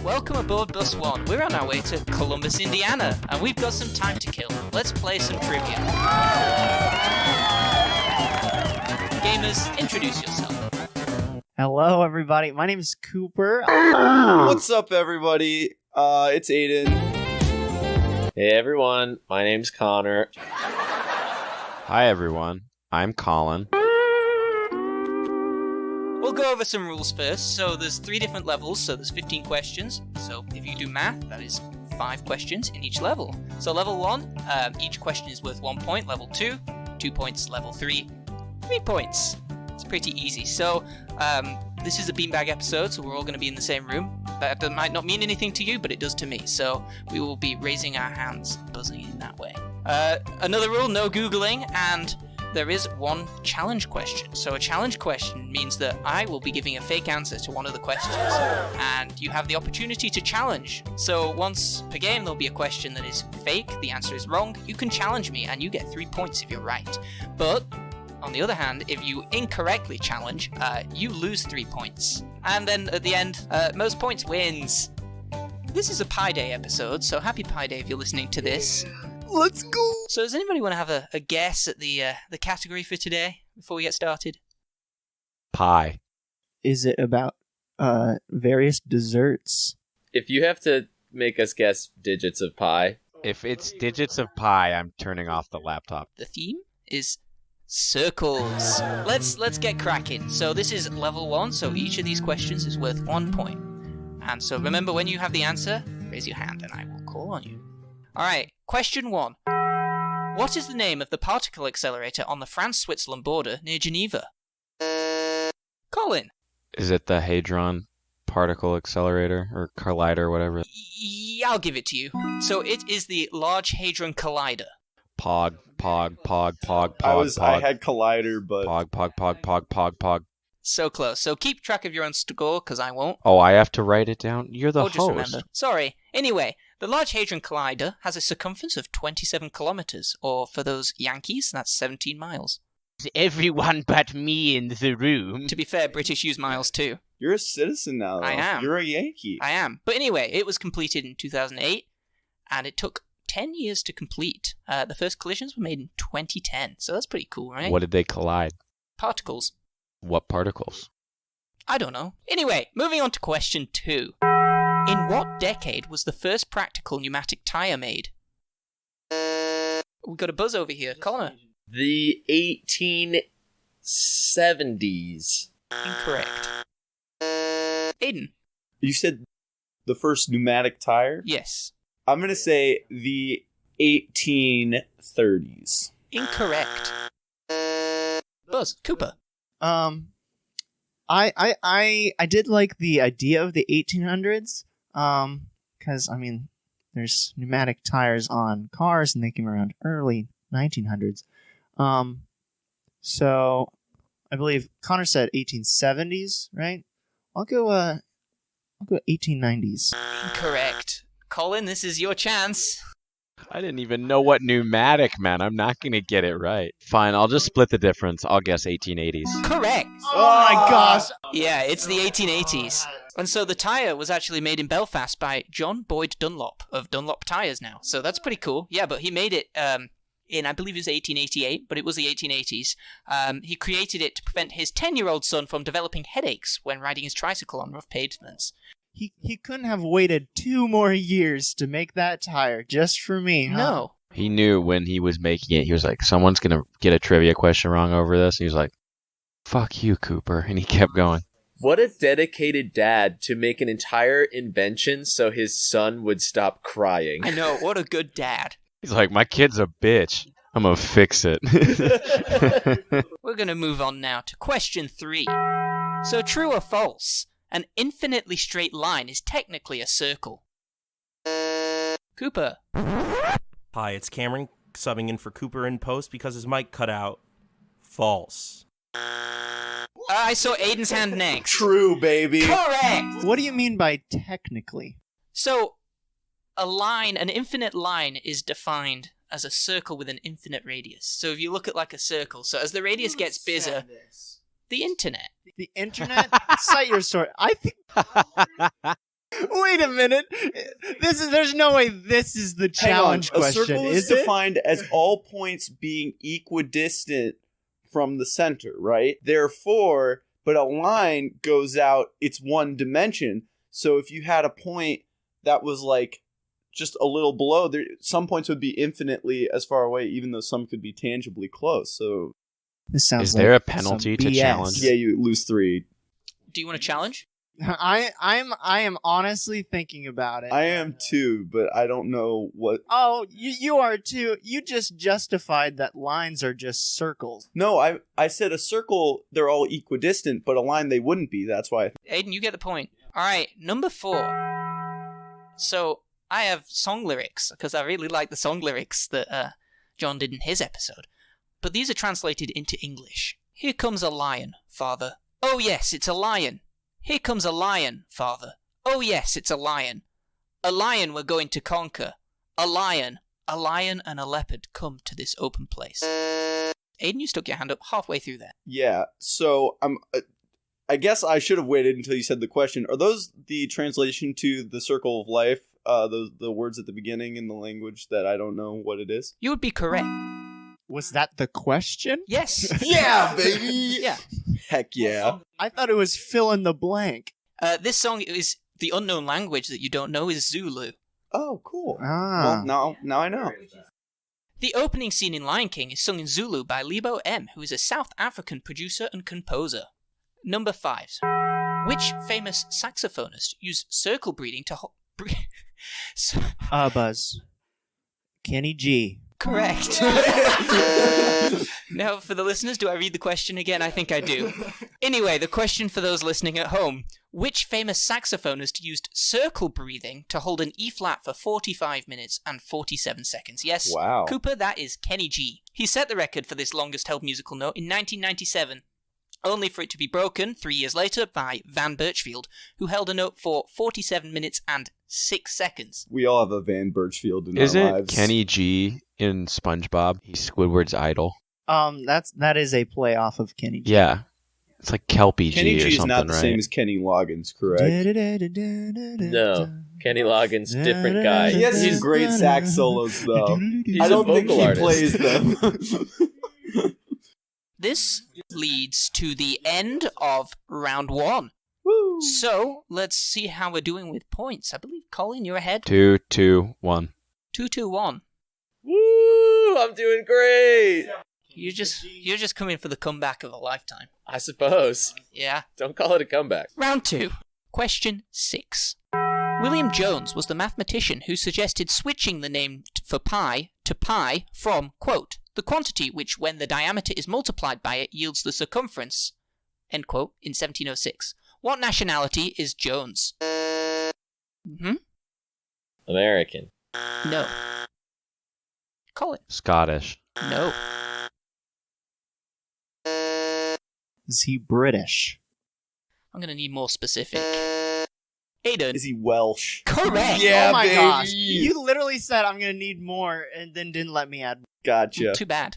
Welcome aboard Bus 1. We're on our way to Columbus, Indiana, and we've got some time to kill. Let's play some trivia. Gamers, introduce yourself. Hello, everybody. My name is Cooper. What's up, everybody? It's Aidan. Hey, everyone. My name's Connor. Hi, everyone. I'm Colin. We'll go over some rules first. So there's 3 different levels, so there's 15 questions. So if you do math, that is 5 questions in each level. So level 1, each question is worth 1 point. Level 2, 2 points. Level 3, 3 points. It's pretty easy. So this is a beanbag episode, so we're all going to be in the same room. That might not mean anything to you, but it does to me. So we will be raising our hands, buzzing in that way. Another rule, no Googling, and there is 1 challenge question. So a challenge question means that I will be giving a fake answer to one of the questions, and you have the opportunity to challenge. So once per game, there'll be a question that is fake, the answer is wrong. You can challenge me, and you get 3 points if you're right. But on the other hand, if you incorrectly challenge, you lose 3 points. And then at the end, most points wins. This is a Pi Day episode, so happy Pi Day if you're listening to this. Let's go! So does anybody want to have a guess at the category for today before we get started? Pie. Is it about various desserts? If you have to make us guess digits of pi, If it's digits of pi, I'm turning off the laptop. The theme is circles. Let's get cracking. So this is level 1, so each of these questions is worth 1 point. And so remember, when you have the answer, raise your hand and I will call on you. Alright, question 1. What is the name of the particle accelerator on the France-Switzerland border near Geneva? Colin. Is it the Hadron Particle Accelerator or Collider, whatever? Yeah, I'll give it to you. So it is the Large Hadron Collider. Pog. I had Collider, but Pog. So close. So keep track of your own score, because I won't. Oh, I have to write it down? You're the Or host. just remember. Sorry. Anyway, the Large Hadron Collider has a circumference of 27 kilometers, or for those Yankees, that's 17 miles. Everyone but me in the room. To be fair, British use miles too. you're a citizen now, though. I am. You're a Yankee. I am. But anyway, it was completed in 2008, and it took 10 years to complete. The first collisions were made in 2010, so that's pretty cool, right? What did they collide? Particles. What particles? I don't know. Anyway, moving on to question 2. In what decade was the first practical pneumatic tyre made? We've got a buzz over here. Connor. the 1870s. Incorrect. Aidan. You said the first pneumatic tire? Yes. I'm going to say the 1830s. Incorrect. Buzz. Cooper. I did like the idea of the 1800s, because, I mean, there's pneumatic tires on cars, and they came around early 1900s. So, I believe Connor said 1870s, right? I'll go 1890s. Incorrect. Colin, this is your chance. I didn't even know what pneumatic meant. I'm not going to get it right. Fine, I'll just split the difference. I'll guess 1880s. Correct. Oh my gosh! Yeah, it's the 1880s. And so the tyre was actually made in Belfast by John Boyd Dunlop of Dunlop Tyres now. So that's pretty cool. Yeah, but he made it in, I believe it was 1888, but it was the 1880s. He created it to prevent his 10-year-old son from developing headaches when riding his tricycle on rough pavements. He couldn't have waited 2 more years to make that tire just for me, huh? No. He knew when he was making it, he was like, someone's going to get a trivia question wrong over this. And he was like, fuck you, Cooper. And he kept going. What a dedicated dad to make an entire invention so his son would stop crying. I know, what a good dad. He's like, my kid's a bitch. I'm going to fix it. We're going to move on now to question 3. So true or false? An infinitely straight line is technically a circle. Cooper. Hi, it's Cameron subbing in for Cooper in post because his mic cut out. False. I saw Aidan's hand next. True, baby. Correct! What do you mean by technically? So, an infinite line is defined as a circle with an infinite radius. So if you look at like a circle, so as the radius gets bigger, The internet. The internet? Cite your source. I think. Wait a minute. There's no way this is the challenge Hang on. question, A circle is it? defined as all points being equidistant from the center, right? Therefore, but a line goes out, it's one dimension. So if you had a point that was like just a little below, there, some points would be infinitely as far away, even though some could be tangibly close. So This sounds Is like there a penalty some to BS. challenge? yeah, you lose 3. Do you want to challenge? I am honestly thinking about it. I am too, but I don't know what. Oh, you are too. You just justified that lines are just circles. No, I said a circle, they're all equidistant, but a line they wouldn't be. That's why. Aidan, you get the point. All right, number 4. So I have song lyrics because I really like the song lyrics that John did in his episode. But these are translated into English. Here comes a lion, father. Oh yes, it's a lion. Here comes a lion, father. Oh yes, it's a lion. A lion we're going to conquer. A lion and a leopard come to this open place. Aidan, you stuck your hand up halfway through there. Yeah, so I guess I should have waited until you said the question. Are those the translation to the circle of life? The words at the beginning in the language that I don't know what it is? You would be correct. Was that the question? Yes. Yeah, baby! Yeah. Heck yeah. I thought it was fill in the blank. This song is the unknown language that you don't know is Zulu. Oh, cool. Ah. Well, now I know. The opening scene in Lion King is sung in Zulu by Lebo M, who is a South African producer and composer. Number 5. Which famous saxophonist used circle breathing to Buzz. Kenny G. Correct. Now, for the listeners, do I read the question again? I think I do. Anyway, the question for those listening at home. Which famous saxophonist used circle breathing to hold an E-flat for 45 minutes and 47 seconds? Yes, Wow. Cooper, that is Kenny G. He set the record for this longest held musical note in 1997, only for it to be broken 3 years later by Van Birchfield, who held a note for 47 minutes and 6 seconds. We all have a Van Birchfield in our Isn't lives. Kenny G in SpongeBob? He's Squidward's idol. That is a play off of Kenny G. Yeah. It's like Kelpie Kenny G or G is something, not the right? same as Kenny Loggins, correct? No, Kenny Loggins, different guy. He has some great sax solos, though. He's I don't a think vocal he artist. plays them. This leads to the end of round 1. Woo! So, let's see how we're doing with points. I believe, Colin, you're ahead. 2, 2, 1. 2-2-1. Woo! I'm doing great. You're just coming for the comeback of a lifetime. I suppose. Yeah. Don't call it a comeback. Round 2. Question 6. William Jones was the mathematician who suggested switching the name for pi to pi from, quote, the quantity which, when the diameter is multiplied by it, yields the circumference, end quote, in 1706. What nationality is Jones? American. No. Colin? Scottish. No. Is he British? I'm going to need more specific. Aidan? Is he Welsh? Correct! Yeah, Oh my baby. gosh. You literally said I'm going to need more and then didn't let me add. Gotcha. Too bad.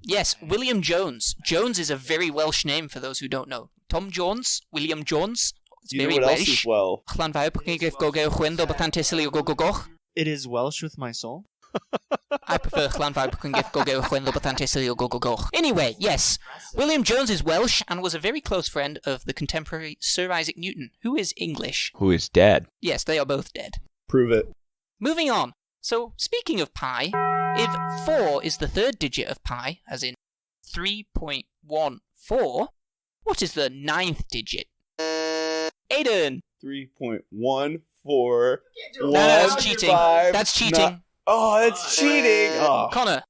Yes, William Jones. Jones is a very Welsh name for those who don't know. Tom Jones, William Jones. It's You know very what else Welsh. is well? It is Welsh with my soul. I prefer Anyway, yes. William Jones is Welsh and was a very close friend of the contemporary Sir Isaac Newton, who is English. Who is dead? Yes, they are both dead. Prove it. Moving on. So, speaking of pi, if 4 is the third digit of pi, as in 3.14, what is the 9th digit? Aidan! 3.14. No, that's cheating. That's cheating. Oh, that's cheating. Oh. Connor.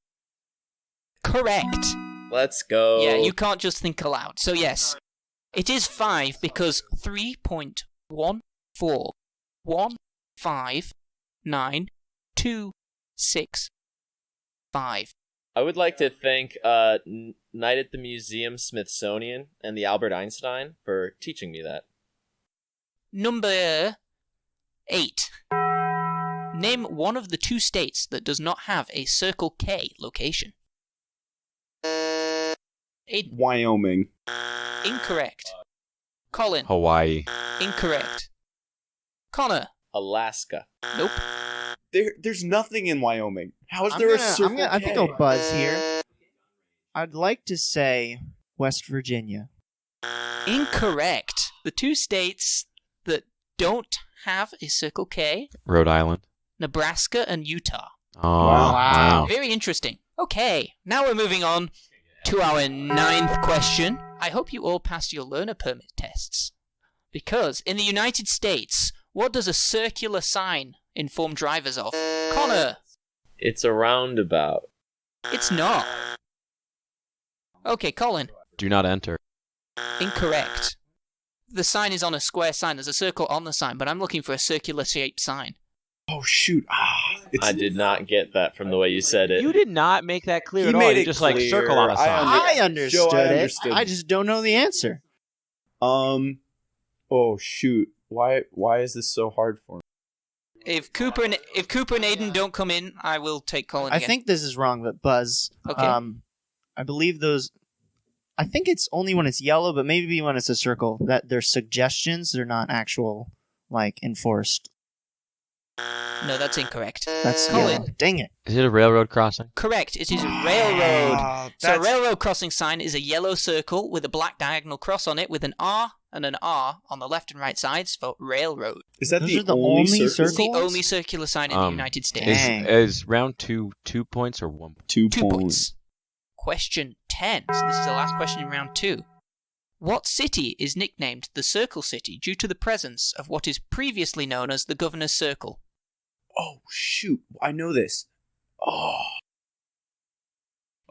Correct. Let's go. Yeah, you can't just think aloud. So yes, it is 5 because 3.1415926 I would like to thank Night at the Museum Smithsonian and the Albert Einstein for teaching me that. Number 8. Name one of the 2 states that does not have a Circle K location. Aidan. Wyoming. Incorrect. Colin. Hawaii. Incorrect. Connor. Alaska. Nope. There's nothing in Wyoming. How is there a Circle K? I think I'll buzz here. I'd like to say West Virginia. Incorrect. The two states that don't have a Circle K, Rhode Island. Nebraska and Utah. Oh, Wow. Very interesting. Okay, now we're moving on to our 9th question. I hope you all passed your learner permit tests. Because in the United States, what does a circular sign inform drivers of? Connor. It's a roundabout. It's not. Okay, Colin. Do not enter. Incorrect. The sign is on a square sign. There's a circle on the sign, but I'm looking for a circular shaped sign. Oh, shoot. I did not get that from the way you said it. You did not make that clear He at all. made You it just like clear. circle on a sign. I understood Joe, I it. understood. I just don't know the answer. Oh, shoot. Why is this so hard for me? If Cooper and Aidan don't come in, I will take Colin I again. think this is wrong, but Buzz. Okay. I believe those. I think it's only when it's yellow, but maybe when it's a circle that they're suggestions. They're not actual, enforced. No, that's incorrect. That's Colin. yellow. Dang it. Is it a railroad crossing? Correct. It is railroad. So a That's- railroad crossing sign is a yellow circle with a black diagonal cross on it with an R and an R on the left and right sides for railroad. Is that Those the are the only only circle? It's the Circles? only circular sign in the United States. Dang. Is round 2 points or 1 point? 2 2 points. Question 10. So this is the last question in round 2. What city is nicknamed the Circle City due to the presence of what is previously known as the Governor's Circle? Oh, shoot. I know this.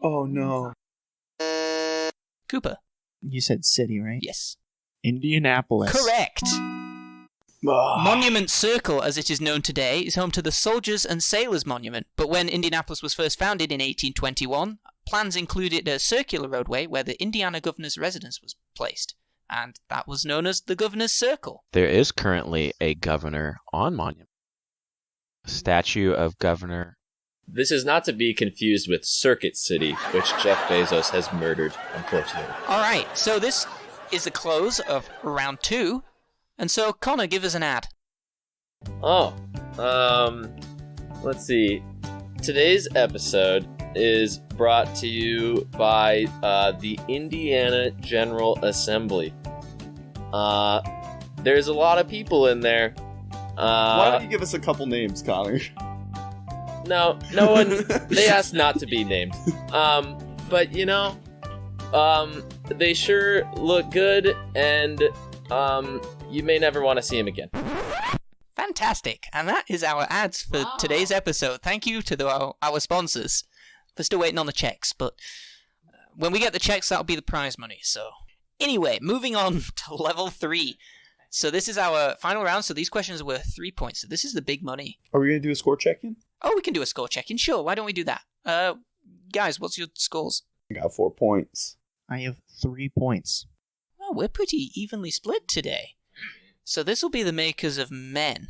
Oh no. Cooper. You said city, right? Yes. Indianapolis. Correct. Ah. Monument Circle, as it is known today, is home to the Soldiers and Sailors Monument, but when Indianapolis was first founded in 1821, plans included a circular roadway where the Indiana governor's residence was placed, and that was known as the Governor's Circle. There is currently a governor on Monument. A statue of Governor. This is not to be confused with Circuit City, which Jeff Bezos has murdered, unfortunately. Alright, so this is the close of round 2, and so Connor, give us an ad. Oh, let's see. Today's episode is brought to you by the Indiana General Assembly. There's a lot of people in there. Why don't you give us a couple names, Connor? No one. They asked not to be named. But they sure look good, and you may never want to see them again. Fantastic, and that is our ads for today's episode. Thank you to our sponsors. We're still waiting on the checks, but when we get the checks, that'll be the prize money. So, anyway, moving on to level 3. So this is our final round. So these questions are worth 3 points. So this is the big money. Are we going to do a score check-in? Oh, we can do a score check-in. Sure, why don't we do that? Guys, what's your scores? I got 4 points. I have 3 points. Oh, we're pretty evenly split today. So this will be the makers of men.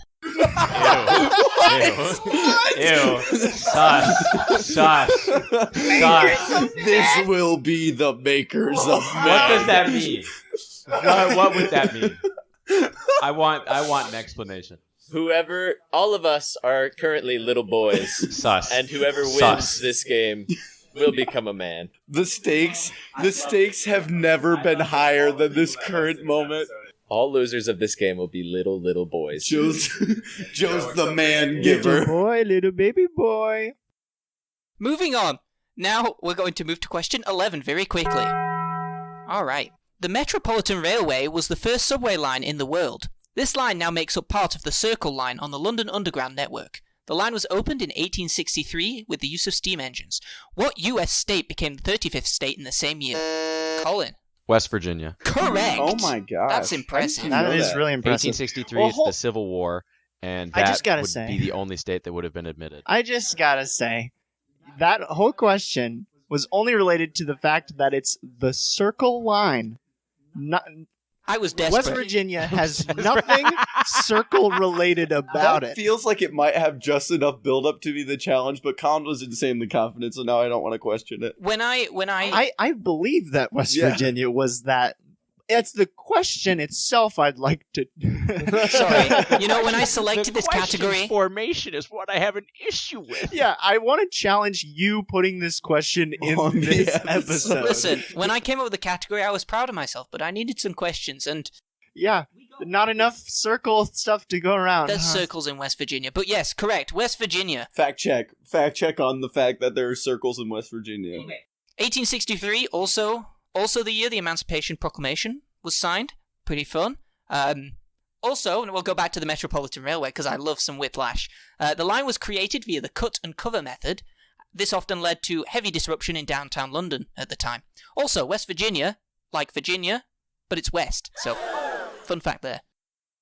Ew. Sus. This will be the makers of men. What does that mean? What would that mean? I want an explanation. All of us are currently little boys, Sus. and whoever wins this game will become a man. The stakes have never been higher than this current moment. All losers of this game will be little boys. Joe's the man giver. Little boy, little baby boy. Moving on. Now we're going to move to question 11 very quickly. Alright. The Metropolitan Railway was the first subway line in the world. This line now makes up part of the Circle Line on the London Underground network. The line was opened in 1863 with the use of steam engines. What US state became the 35th state in the same year? Colin. West Virginia. Correct. Oh my gosh. That's impressive. That is really impressive. 1863 Well, is the Civil War, and I that just gotta would say- be the only state that would have been admitted. I just gotta say, that whole question was only related to the fact that it's the Circle Line. Not, I was desperate. West Virginia has nothing circle-related about That it. feels like it might have just enough build-up to be the challenge, but Colin was insanely confident, so now I don't want to question it. When I I believe that West Yeah. Virginia was that It's the question itself I'd like to... Sorry. You know, when I selected The this question category... formation is what I have an issue with. Yeah, I want to challenge you putting this question in On the this episode. episode. Listen, when I came up with the category, I was proud of myself, but I needed some questions, and Yeah, not enough circle stuff to go around. there's huh? circles in West Virginia. But yes, correct, West Virginia. Fact check on the fact that there are circles in West Virginia. 1863, also the year the Emancipation Proclamation was signed. Pretty fun. Also, and we'll go back to the Metropolitan Railway because I love some whiplash. The line was created via the cut and cover method. This often led to heavy disruption in downtown London at the time. Also, West Virginia, like Virginia, but it's west. So, fun fact there.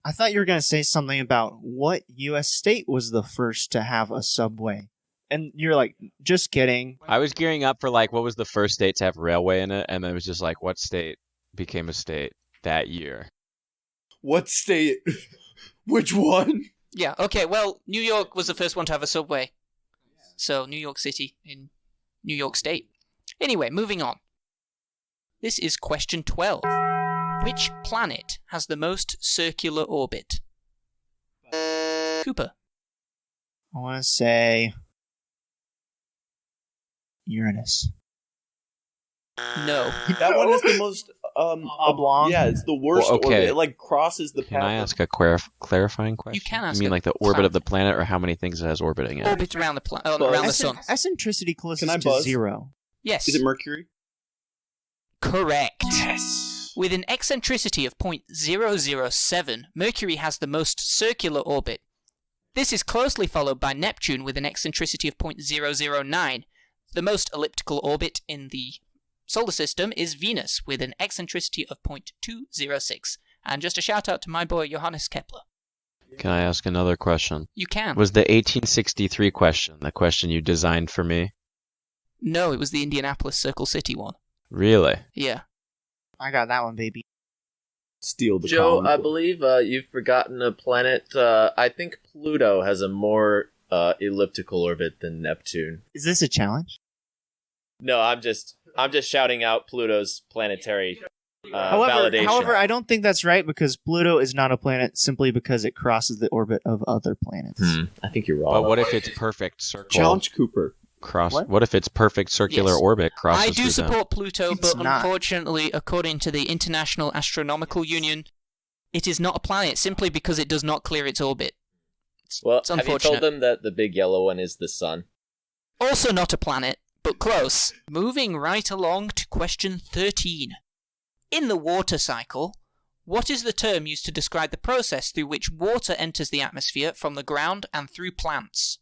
I thought you were going to say something about what U.S. state was the first to have a subway. And you're like, just kidding. I was gearing up for like what was the first state to have railway in it, and then it was just like what state became a state that year. What state? Which one? Yeah, okay, well, New York was the first one to have a subway. So, New York City in New York State. Anyway, moving on. This is question 12. Which planet has the most circular orbit? Cooper. I want to say Uranus. No. That one is the most Oblong? Yeah, it's the worst Well, okay. orbit. It like crosses the Can path. I ask a clarifying question? You can ask You mean a like the orbit of the planet, or how many things it has orbiting it? Orbit around the around the sun. Eccentricity Can I closest to buzz? 0. Yes. Is it Mercury? Correct. Yes. With an eccentricity of 0.007, Mercury has the most circular orbit. This is closely followed by Neptune with an eccentricity of 0.009. The most elliptical orbit in the solar system is Venus with an eccentricity of 0.206. And just a shout out to my boy Johannes Kepler. Can I ask another question? You can. Was the 1863 question the question you designed for me? No, it was the Indianapolis Circle City one. Really? Yeah. I got that one, baby. Steal the Joe, Colin. I believe you've forgotten a planet. I think Pluto has a more elliptical orbit than Neptune. Is this a challenge? No, I'm just shouting out Pluto's planetary validation. However, I don't think that's right because Pluto is not a planet simply because it crosses the orbit of other planets. I think you're wrong. But what if it's perfect circle Challenge Cooper. cross? What? What if it's perfect circular Yes. orbit crosses? I do through them? support Pluto, It's but not. unfortunately, according to the International Astronomical Union, it is not a planet simply because it does not clear its orbit. Well, It's have you unfortunate. told them that the big yellow one is the sun? Also not a planet, but close. Moving right along to question 13. In the water cycle, what is the term used to describe the process through which water enters the atmosphere from the ground and through plants?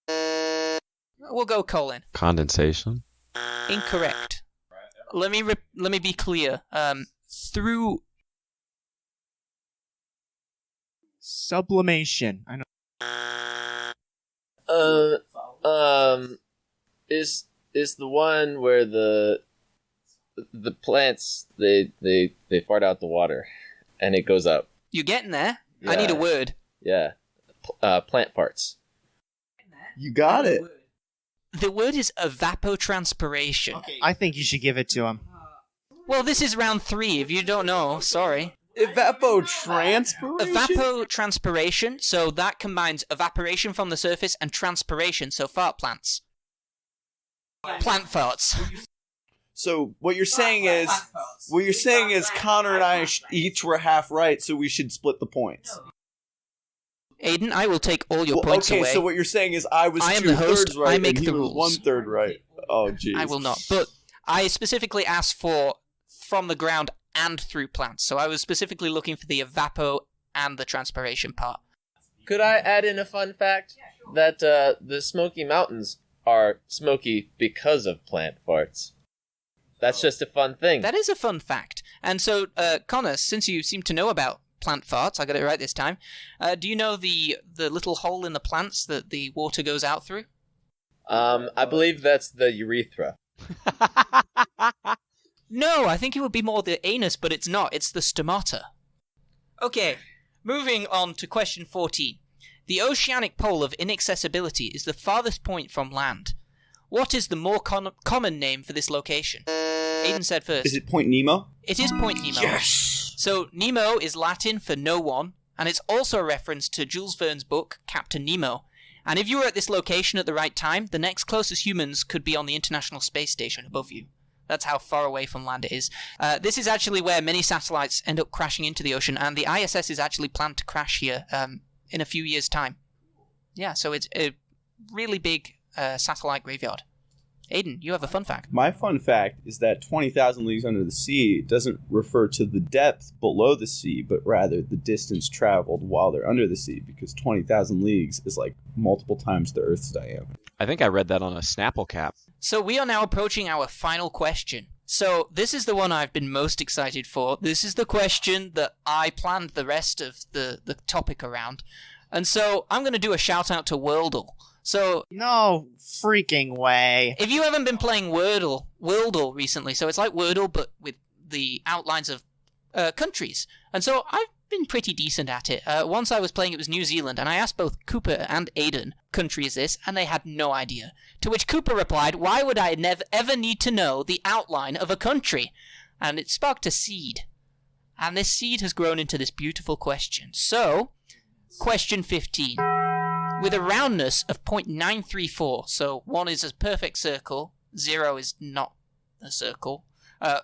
We'll go Colin. Condensation. Incorrect. Let me be clear. Through Sublimation. I know. Is the one where the plants they fart out the water and it goes up. you getting there? I need a Yeah. word. Yeah. Plant farts. You got it. The word is evapotranspiration. I think you should give it to him. Well, this is round 3. If you don't know, sorry. Evapotranspiration? Evapotranspiration, so that combines evaporation from the surface and transpiration, so fart plants. Plant farts. So what you're saying is Connor and I each were half right, so we should split the points. Aidan, I will take all your Well, points okay, away. so what you're saying is I was I am 2 the host, thirds right I make and he the was rules. 1/3 right. Oh jeez. I will not. But I specifically asked for from the ground and through plants, so I was specifically looking for the evapo and the transpiration part. Could I add in a fun fact that the Smoky Mountains are smoky because of plant farts? That's just a fun thing. That is a fun fact. And so, Connor, since you seem to know about plant farts, I got it right this time, do you know the little hole in the plants that the water goes out through? I believe that's the urethra. No, I think it would be more the anus, but it's not. It's the stomata. Okay, moving on to question 14. The oceanic pole of inaccessibility is the farthest point from land. What is the more common name for this location? Aidan said first. Is it Point Nemo? It is Point Nemo. Yes! So Nemo is Latin for no one, and it's also a reference to Jules Verne's book, Captain Nemo. And if you were at this location at the right time, the next closest humans could be on the International Space Station above you. That's how far away from land it is. This is actually where many satellites end up crashing into the ocean, and the ISS is actually planned to crash here in a few years' time. Yeah, so it's a really big satellite graveyard. Aidan, you have a fun fact. My fun fact is that 20,000 Leagues Under the Sea doesn't refer to the depth below the sea, but rather the distance traveled while they're under the sea, because 20,000 leagues is like multiple times the Earth's diameter. I think I read that on a Snapple cap. So we are now approaching our final question. So this is the one I've been most excited for. This is the question that I planned the rest of the topic around. And so I'm going to do a shout out to Wordle. So No freaking way. if you haven't been playing Wordle recently, so it's like Wordle but with the outlines of countries. And so I've been pretty decent at it. Once I was playing, it was New Zealand, and I asked both Cooper and Aidan, country is this, and they had no idea. To which Cooper replied, why would I ever need to know the outline of a country? And it sparked a seed. And this seed has grown into this beautiful question. So, question 15. With a roundness of 0.934, so 1 is a perfect circle, 0 is not a circle.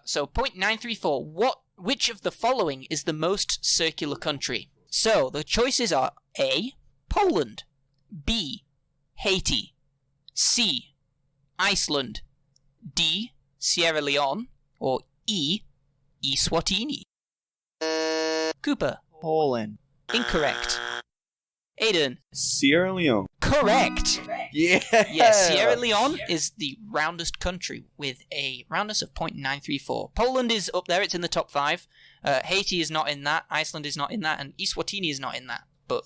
So 0.934, which of the following is the most circular country? So the choices are A, Poland, B, Haiti, C, Iceland, D, Sierra Leone, or E, Eswatini. Cooper. Poland. Incorrect. Aidan. Sierra Leone. Correct. Yeah! Yes, Sierra Leone is the roundest country with a roundness of 0.934. Poland is up there, it's in the top 5. Haiti is not in that, Iceland is not in that, and Eswatini is not in that. But,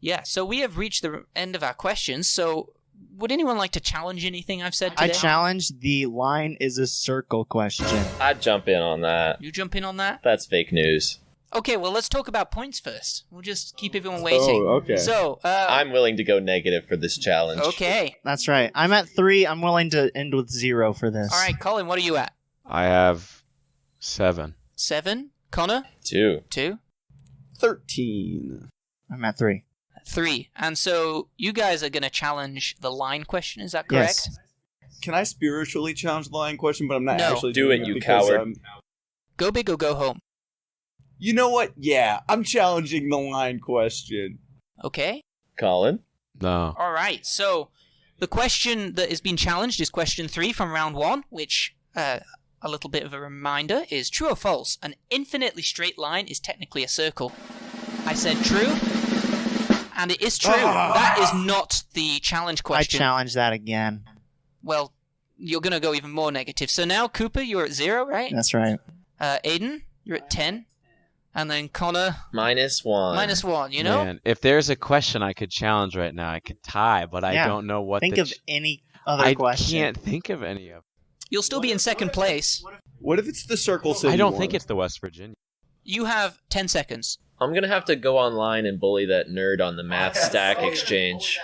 yeah, so we have reached the end of our questions, so would anyone like to challenge anything I've said today? I challenge the line is a circle question. I'd jump in on that. You jump in on that? That's fake news. Okay, well, let's talk about points first. We'll just keep everyone waiting. Oh, okay. So, I'm willing to go negative for this challenge. okay. That's right. I'm at 3. I'm willing to end with 0 for this. All right, Colin, what are you at? I have 7. 7? Connor? 2. 2? 13. I'm at 3. 3. And so you guys are going to challenge the line question, is that correct? Yes. Can I spiritually challenge the line question, but I'm not No. actually Do doing it, you because coward. I'm- Go big or go home. You know what? Yeah, I'm challenging the line question. Okay? Colin? No. All right. So the question that is being challenged is question 3 from round 1, which, a little bit of a reminder, is true or false. An infinitely straight line is technically a circle. I said true, and it is true. That is not the challenge I question. challenge that again. Well, you're going to go even more negative. So now, Cooper, you're at 0, right? That's right. Aidan, you're at 10. And then Connor, -1. -1, you know? Man, if there's a question I could challenge right now, I could tie, but I Yeah. don't know what Think the of any other I question. can't think of any of You'll still be in second place. What if it's the circle city I don't one? think it's the West Virginia. You have 10 seconds. I'm going to have to go online and bully that nerd on the math stack exchange.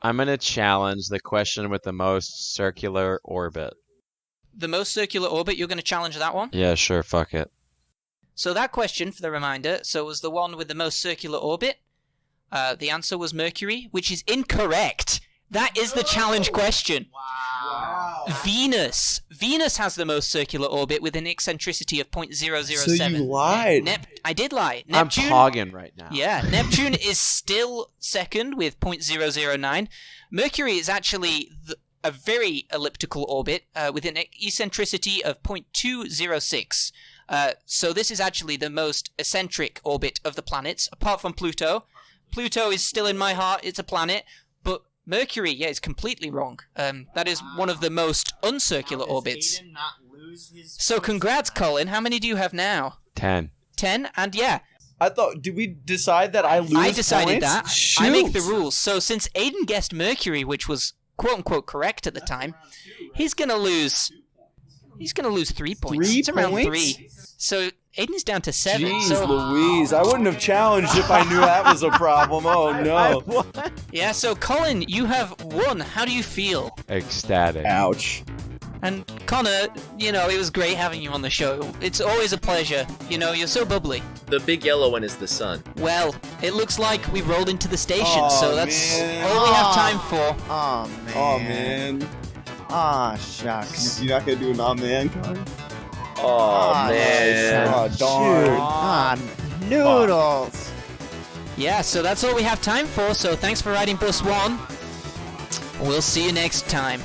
I'm going to challenge the question with the most circular orbit. The most circular orbit, you're going to challenge that one? Yeah, sure, fuck it. So that question, for the reminder, was the one with the most circular orbit. The answer was Mercury, which is incorrect. That is the challenge question. Wow. Venus. Venus has the most circular orbit with an eccentricity of 0.007. So you lied. I did lie. I'm Neptune. pogging right now. Yeah, Neptune is still second with 0.009. Mercury is actually a very elliptical orbit with an eccentricity of 0.206. So this is actually the most eccentric orbit of the planets, apart from Pluto. Pluto is still in my heart, it's a planet, but Mercury, yeah, is completely wrong. That is one of the most uncircular orbits. So congrats, Colin. How many do you have now? 10. 10, and yeah, I thought, did we decide that I lose I decided points? that. Shoot. I make the rules. So since Aidan guessed Mercury, which was quote-unquote correct at the time, he's going to lose 3 points. 3 it's around points? 3. So Aidan is down to 7. Jeez so Louise, I wouldn't have challenged if I knew that was a problem. Oh no. yeah, so Colin, you have won. How do you feel? Ecstatic. Ouch. And Connor, it was great having you on the show. It's always a pleasure. You're so bubbly. The big yellow one is the sun. Well, it looks like we rolled into the station, Aw, so that's man. all we have time for. Oh man. Oh man. Ah, shucks. You're not gonna do an oh man card? Oh, man. Oh darn. Ah, noodles. Yeah, so that's all we have time for, so thanks for riding Bus 1. We'll see you next time.